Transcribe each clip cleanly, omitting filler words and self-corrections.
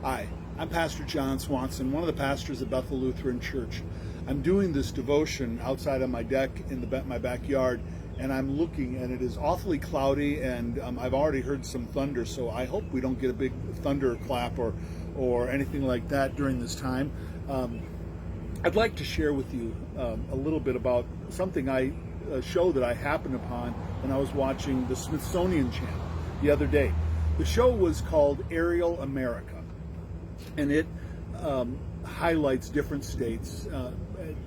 Hi, I'm Pastor John Swanson, one of the pastors at Bethel Lutheran Church. I'm doing this devotion outside on my deck in my backyard, and I'm looking, and it is awfully cloudy, and I've already heard some thunder, so I hope we don't get a big thunderclap or anything like that during this time. I'd like to share with you a little bit about something a show that I happened upon when I was watching the Smithsonian Channel the other day. The show was called Aerial America, and it highlights different states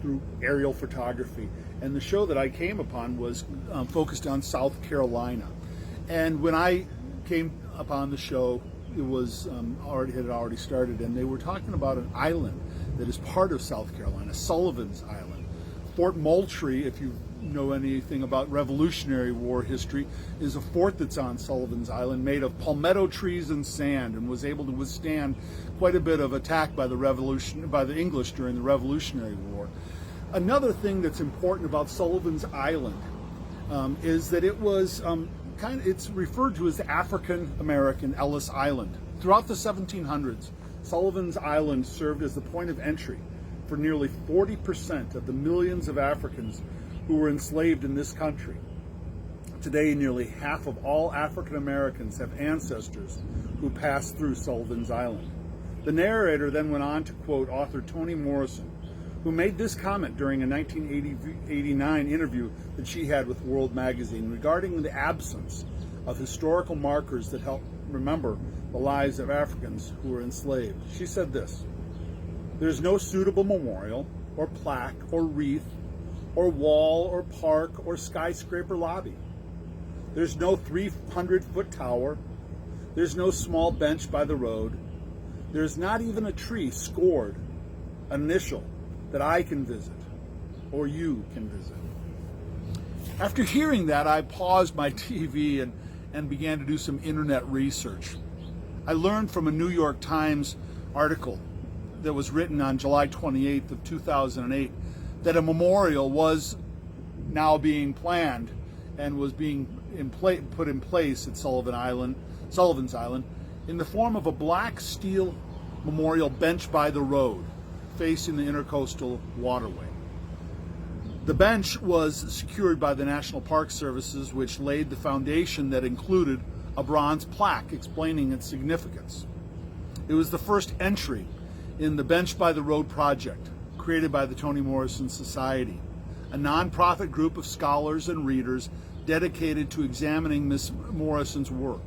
through aerial photography. And the show that I came upon was focused on South Carolina. And when I came upon the show, it was had already started, and they were talking about an island that is part of South Carolina, Sullivan's Island. Fort Moultrie, if you know anything about Revolutionary War history, is a fort that's on Sullivan's Island made of palmetto trees and sand, and was able to withstand quite a bit of attack by the English during the Revolutionary War. Another thing that's important about Sullivan's Island is that it was it's referred to as the African American Ellis Island. Throughout the 1700s, Sullivan's Island served as the point of entry for nearly 40% of the millions of Africans who were enslaved in this country. Today, nearly half of all African Americans have ancestors who passed through Sullivan's Island. The narrator then went on to quote author Toni Morrison, who made this comment during a 1989 interview that she had with World Magazine regarding the absence of historical markers that help remember the lives of Africans who were enslaved. She said this: "There's no suitable memorial or plaque or wreath or wall or park or skyscraper lobby. There's no 300-foot tower. There's no small bench by the road. There's not even a tree scored, an initial, that I can visit or you can visit." After hearing that, I paused my TV and began to do some internet research. I learned from a New York Times article that was written on July 28th of 2008 that a memorial was now being planned and was being put in place at Sullivan's Island in the form of a black steel memorial bench by the road facing the intercoastal waterway. The bench was secured by the National Park Services, which laid the foundation that included a bronze plaque explaining its significance. It was the first entry in the Bench by the Road project, created by the Toni Morrison Society, a nonprofit group of scholars and readers dedicated to examining Miss Morrison's work.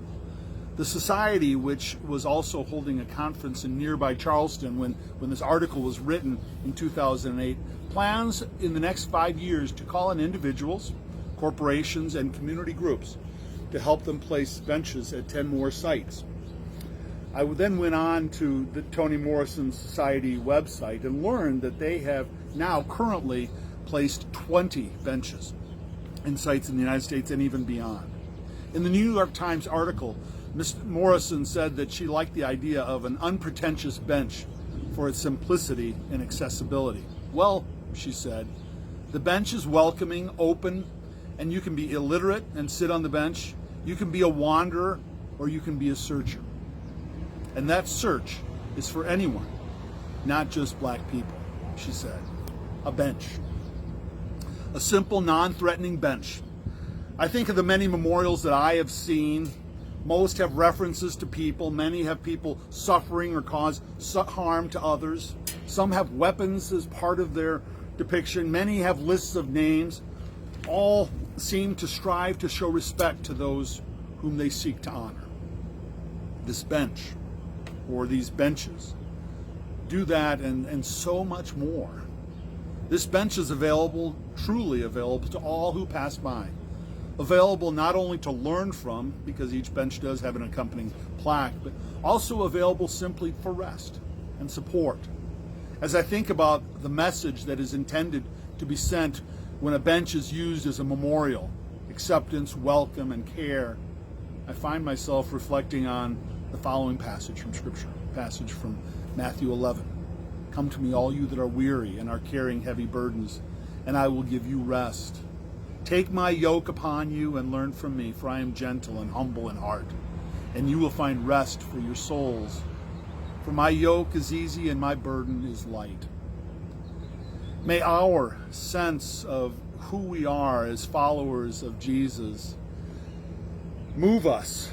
The Society, which was also holding a conference in nearby Charleston when this article was written in 2008, plans in the next 5 years to call on individuals, corporations, and community groups to help them place benches at 10 more sites. I then went on to the Toni Morrison Society website and learned that they have now currently placed 20 benches in sites in the United States and even beyond. In the New York Times article, Ms. Morrison said that she liked the idea of an unpretentious bench for its simplicity and accessibility. Well, she said, the bench is welcoming, open, and you can be illiterate and sit on the bench. You can be a wanderer, or you can be a searcher. And that search is for anyone, not just black people, she said. A bench. A simple, non-threatening bench. I think of the many memorials that I have seen. Most have references to people. Many have people suffering or cause harm to others. Some have weapons as part of their depiction. Many have lists of names. All seem to strive to show respect to those whom they seek to honor. This bench, or these benches, do that and so much more. This bench is available, truly available to all who pass by. Available not only to learn from, because each bench does have an accompanying plaque, but also available simply for rest and support. As I think about the message that is intended to be sent when a bench is used as a memorial, acceptance, welcome, and care, I find myself reflecting on the following passage from Scripture, passage from Matthew 11. "Come to me, all you that are weary and are carrying heavy burdens, and I will give you rest. Take my yoke upon you and learn from me, for I am gentle and humble in heart, and you will find rest for your souls. For my yoke is easy and my burden is light. May our sense of who we are as followers of Jesus move us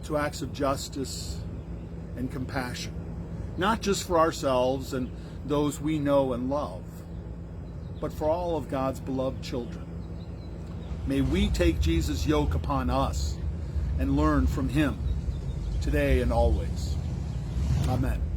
to acts of justice and compassion, not just for ourselves and those we know and love, but for all of God's beloved children. May we take Jesus' yoke upon us and learn from him today and always. Amen.